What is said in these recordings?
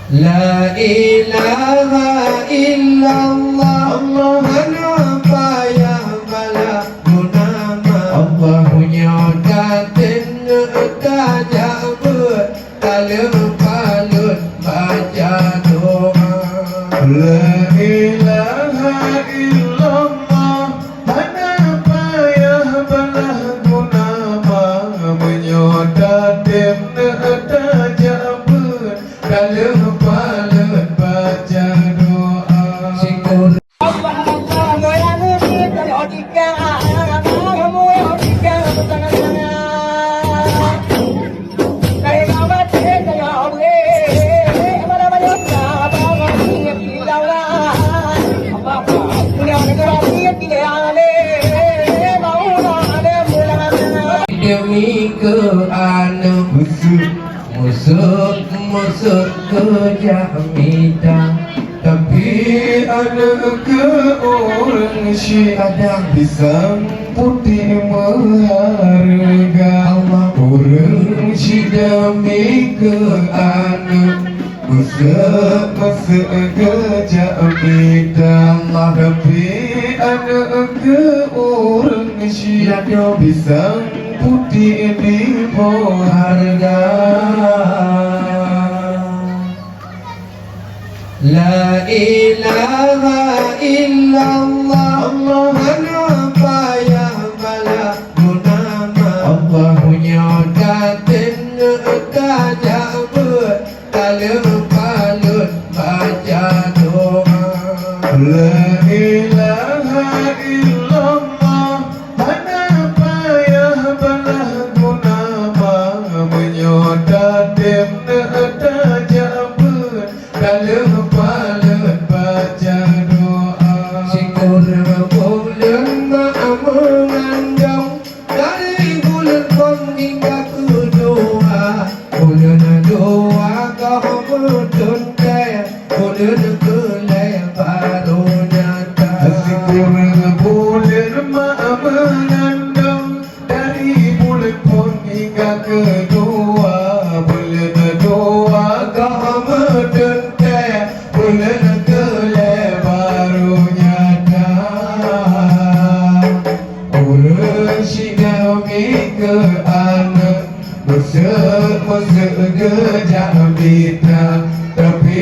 La ilaha illallah mana payah bala gunama Allah punya datin tajak ber talim palut baca doa. La ilaha illallah mana payah bala gunama menyodatin tajak ber talim palut baca doa. Syukur demi keana musuh kerja minta, Tapi ada ke orang syiah disambut mengharga orang syiah demi keana masa kerja minta. Tapi ada ke orang syiah disambut di harga. La ilaha illallah mana payah bala gunama Allah punya datin tajak ber talim palut baca doa. La ilaha illallah mana payah bala gunama menyodatin tajak ber talim palut baca doa. Syukur bulan maaf mengandung dari bulan pun hingga kedua. Bulan doa kau bertuntai, bulan kelai baru nyata. Syukur bulan maaf mengandung dari bulan pun hingga kedua. Bulan doa kau bertuntai, bulan kelai baru nyata. Orang syiah ke anak masa gejak bita. Tapi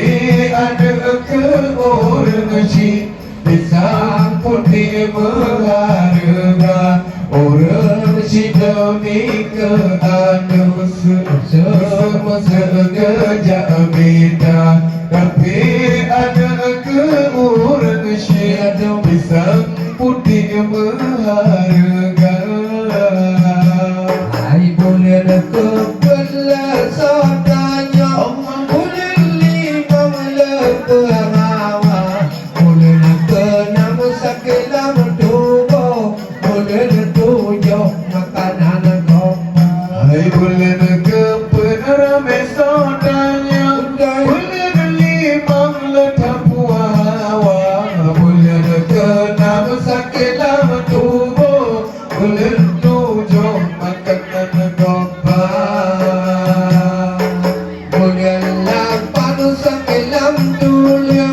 ada ke orang syiah disambut di mengharga orang syiah ke anak masa gejak bita. Tapi ada ke orang syiah disambut di mengharga. Hai bulan kebelah sodanya bulan lima lepehawa bulan keenam sakilam tubuh bulan tujuh makanan gomba. Hai bulan kebenaran sodanya bulan lima letak puawa bulan keenam sakilam tubuh bulan tujuh makanan gomba. Bulan lapan sakilam dulia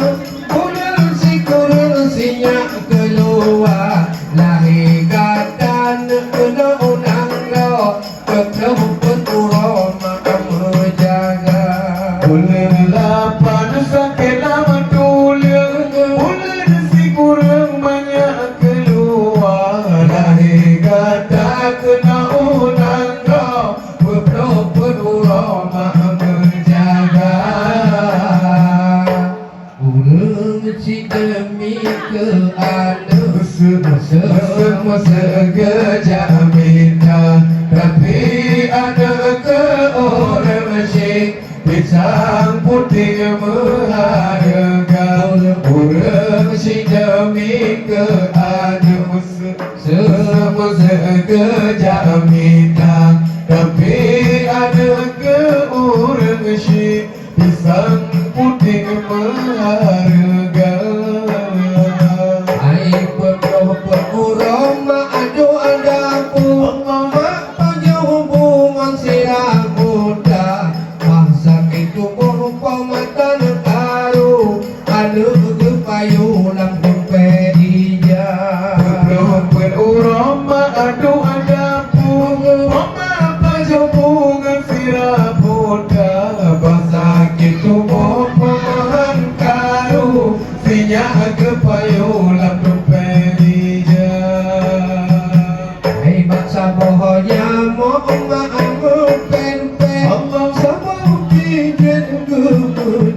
bulan sikur sinyak keluar lahir gatan kena unang roh ketempun urah maka menjaga. Bulan lapan sakilam dulia bulan si kurang banyak keluar lahir kata kena unang roh Berpropon urah maka menjaga. Urang si demi keana masa gejak minta. Tapi ada ke orang syiah disambut di mengharga orang syiah demi keana masa gejak minta. Tapi ada ke orang syiah disambut di mengharga. ai berpropon urah mak adu adapu mak panjang hubungan sirah muda masa itu berupa mata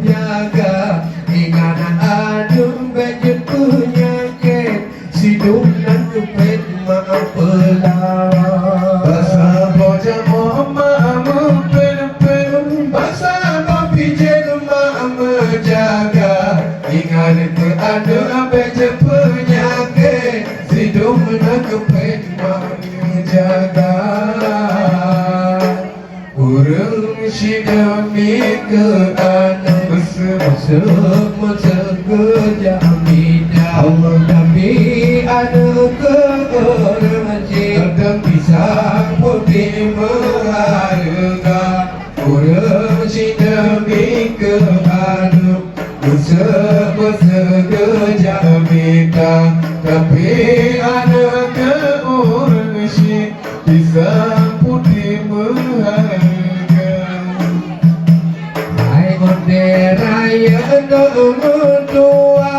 jaga ingat ada bajet penyakit sidung dan kepet maaf pelah Basa bocah mama pen Basa papi jelma menjaga ingat ke ada bajet penyakit sidung dan kepet menjaga urang sidami ke anak Semasa kerja minda Allah tapi ada ke orang masjid kadang Pisang putih berharga urang sidami ke anak Masa kerja minta tapi ada ke orang syik pisang putih berharga. Hai onde raya nomor dua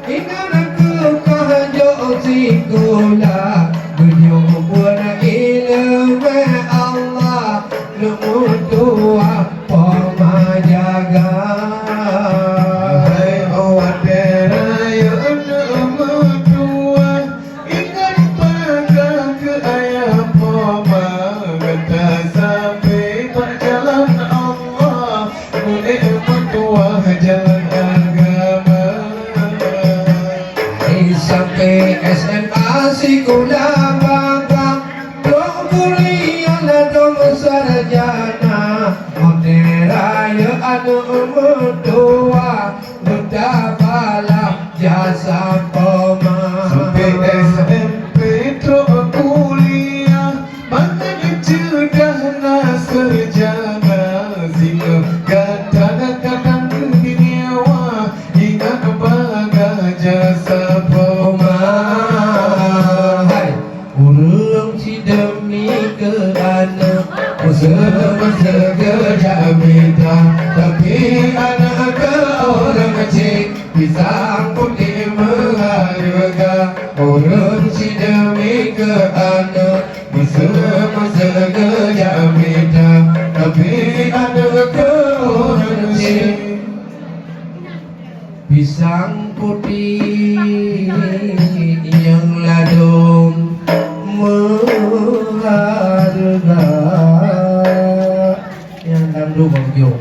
ingat aku kahjo sikola menyumbun ilmu Allah nomor dua pemajaga Hai awak deraya nomor dua ingat pegang ke ayah poma kata sampai berjalan Allah boleh mentua jalan agama. Sampai SMA sekolah bangga dong kuliah lah dong sarjana onde raya ada mertua berdapatlah jasa Sampai pema SMP terus kuliah makanya cerdas nak sarjana sehingga kadang-kadang nyawa ingat bangga jasa Hai urang si demi ke anak Masa kerja minta tapi anak ke orang kecil pisang putih berharga orang si demi ke anak masa kerja minta tapi anak ke orang kecil pisang putih yang ladung berharga yang dalam dua